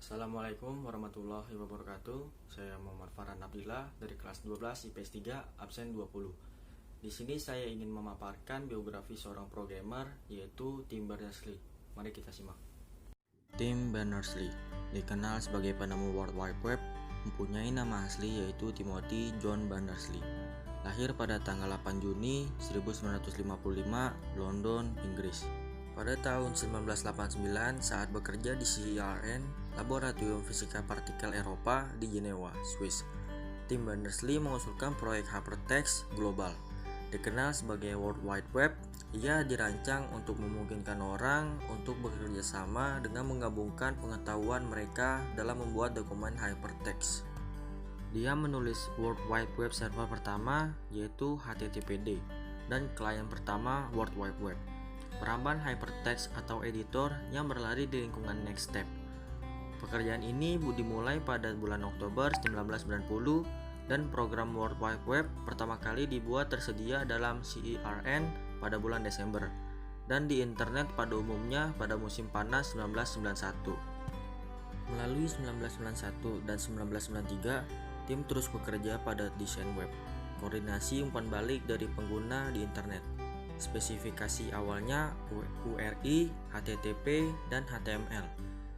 Assalamualaikum warahmatullahi wabarakatuh. Saya Muhammad Farhan Abdillah dari kelas 12 IPS 3 absen 20. Di sini saya ingin memaparkan biografi seorang programmer yaitu Tim Berners-Lee. Mari kita simak. Tim Berners-Lee dikenal sebagai penemu World Wide Web, mempunyai nama asli yaitu Timothy John Berners-Lee. Lahir pada tanggal 8 Juni 1955, London, Inggris. Pada tahun 1989 saat bekerja di CERN, Laboratorium Fisika Partikel Eropa di Jenewa, Swiss, Tim Berners-Lee mengusulkan proyek Hypertext Global. Dikenal sebagai World Wide Web, ia dirancang untuk memungkinkan orang untuk bekerja sama dengan menggabungkan pengetahuan mereka dalam membuat dokumen hypertext. Dia menulis World Wide Web server pertama yaitu HTTPD dan klien pertama World Wide Web. Peramban hypertext atau editor yang berlari di lingkungan Nextstep. Pekerjaan ini dimulai pada bulan Oktober 1990 dan program World Wide Web pertama kali dibuat tersedia dalam CERN pada bulan Desember dan di internet pada umumnya pada musim panas 1991. Melalui 1991 dan 1993, tim terus bekerja pada desain web, koordinasi umpan balik dari pengguna di internet. Spesifikasi awalnya URI, HTTP, dan HTML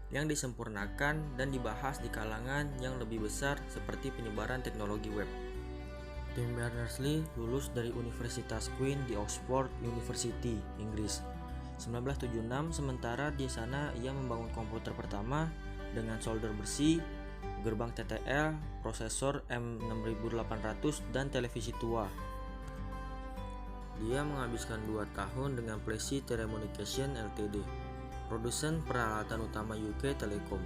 yang disempurnakan dan dibahas di kalangan yang lebih besar seperti penyebaran teknologi web. Tim Berners-Lee lulus dari Universitas Queen di Oxford University, Inggris, 1976. Sementara di sana ia membangun komputer pertama dengan solder besi, gerbang TTL, prosesor M6800, dan televisi tua. Dia menghabiskan 2 tahun dengan Plessey Telecommunications Ltd, produsen peralatan utama UK Telecom,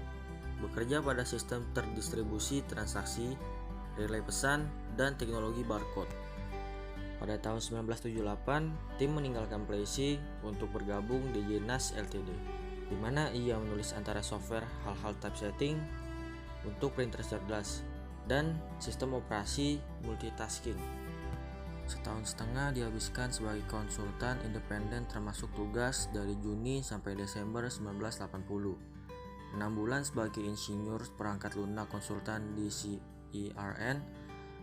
bekerja pada sistem terdistribusi transaksi, relay pesan, dan teknologi barcode. Pada tahun 1978, tim meninggalkan Plessey untuk bergabung di Jenas Ltd, di mana ia menulis antara software hal-hal typesetting untuk printer cerdas dan sistem operasi multitasking. Setahun setengah dihabiskan sebagai konsultan independen termasuk tugas dari Juni sampai Desember 1980. 6 bulan sebagai insinyur perangkat lunak konsultan di CERN.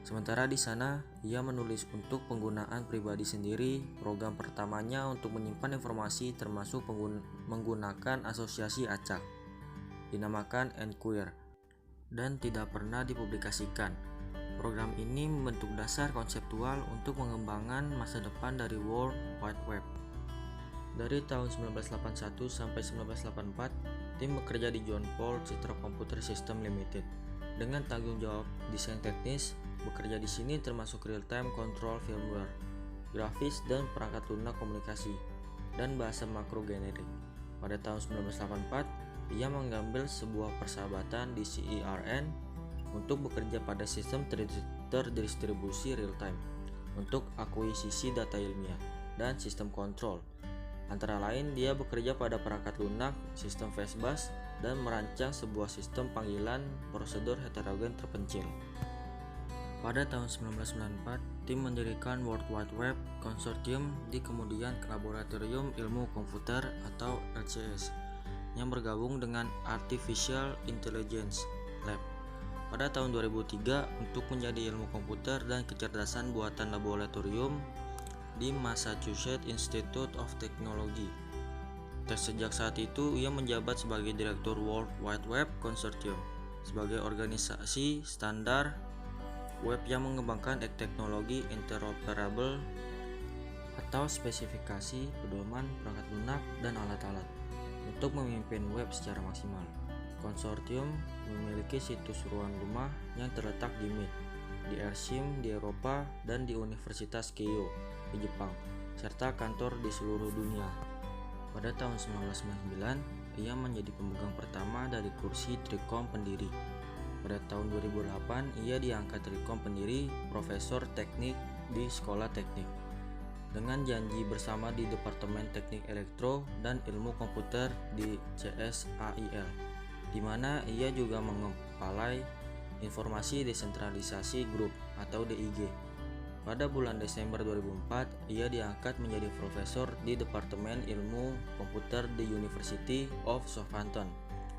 Sementara di sana, ia menulis untuk penggunaan pribadi sendiri program pertamanya untuk menyimpan informasi termasuk menggunakan asosiasi acak, dinamakan Enquire, dan tidak pernah dipublikasikan. Program ini membentuk dasar konseptual untuk pengembangan masa depan dari World Wide Web. Dari tahun 1981 sampai 1984, tim bekerja di John Paul Citra Computer System Limited dengan tanggung jawab desain teknis. Bekerja di sini termasuk real-time control firmware, grafis dan perangkat lunak komunikasi, dan bahasa makro generik. Pada tahun 1984, ia mengambil sebuah persahabatan di CERN untuk bekerja pada sistem terdistribusi real-time untuk akuisisi data ilmiah dan sistem kontrol. Antara lain, dia bekerja pada perangkat lunak, sistem fastbus, dan merancang sebuah sistem panggilan prosedur heterogen terpencil. Pada tahun 1994, tim mendirikan World Wide Web Consortium di kemudian Laboratorium Ilmu Komputer atau LCS yang bergabung dengan Artificial Intelligence Lab pada tahun 2003 untuk menjadi ilmu komputer dan kecerdasan buatan laboratorium di Massachusetts Institute of Technology. Sejak saat itu, ia menjabat sebagai Direktur World Wide Web Consortium, sebagai organisasi standar web yang mengembangkan teknologi interoperable atau spesifikasi pedoman perangkat lunak dan alat-alat untuk memimpin web secara maksimal. Konsortium memiliki situs ruang rumah yang terletak di MIT, di Ershim di Eropa, dan di Universitas Keio di Jepang, serta kantor di seluruh dunia. Pada tahun 1999, ia menjadi pemegang pertama dari kursi Trikom pendiri. Pada tahun 2008, ia diangkat Trikom pendiri Profesor Teknik di Sekolah Teknik, dengan janji bersama di Departemen Teknik Elektro dan Ilmu Komputer di CSAIL, di mana ia juga mengepalai Informasi Desentralisasi Group atau DIG. Pada bulan Desember 2004, ia diangkat menjadi profesor di Departemen Ilmu Komputer di University of Southampton,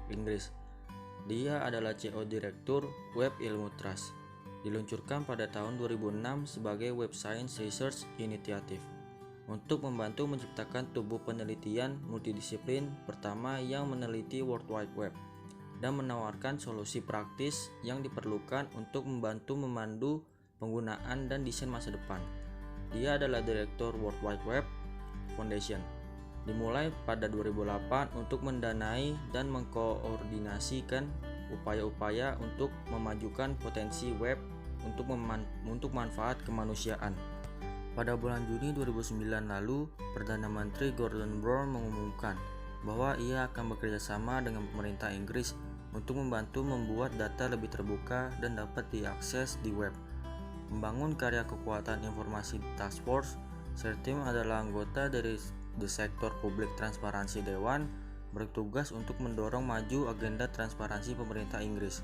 Inggris. Dia adalah CEO Direktur Web Ilmu Trust. Diluncurkan pada tahun 2006 sebagai Web Science Research Initiative untuk membantu menciptakan tubuh penelitian multidisiplin pertama yang meneliti World Wide Web dan menawarkan solusi praktis yang diperlukan untuk membantu memandu penggunaan dan desain masa depan. Dia adalah Direktur World Wide Web Foundation. Dimulai pada 2008 untuk mendanai dan mengkoordinasikan upaya-upaya untuk memajukan potensi web untuk manfaat kemanusiaan. Pada bulan Juni 2009 lalu, Perdana Menteri Gordon Brown mengumumkan bahwa ia akan bekerja sama dengan pemerintah Inggris untuk membantu membuat data lebih terbuka dan dapat diakses di web. Membangun karya kekuatan informasi Task Force, Sertim adalah anggota dari The Sektor Publik Transparansi Dewan, bertugas untuk mendorong maju agenda transparansi pemerintah Inggris.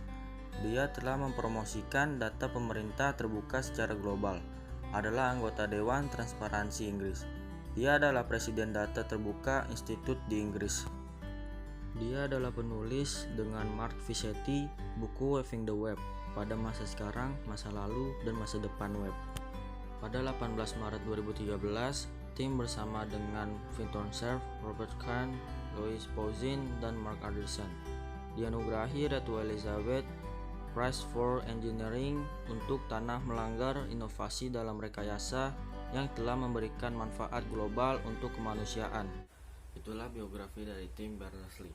Dia telah mempromosikan data pemerintah terbuka secara global, adalah anggota Dewan Transparansi Inggris. Dia adalah Presiden Data Terbuka Institute di Inggris. Dia adalah penulis dengan Mark Fischetti buku Weaving the Web pada masa sekarang, masa lalu, dan masa depan web. Pada 18 Maret 2013, tim bersama dengan Vinton Cerf, Robert Kahn, Louis Pouzin, dan Mark Anderson dianugerahi Ratu Elizabeth Prize for Engineering untuk tanah melanggar inovasi dalam rekayasa yang telah memberikan manfaat global untuk kemanusiaan. Itulah biografi dari tim Berners-Lee.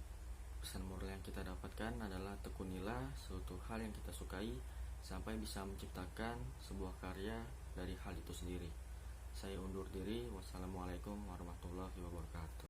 Pesan moral yang kita dapatkan adalah tekunilah suatu hal yang kita sukai sampai bisa menciptakan sebuah karya dari hal itu sendiri. Saya undur diri. Wassalamualaikum warahmatullahi wabarakatuh.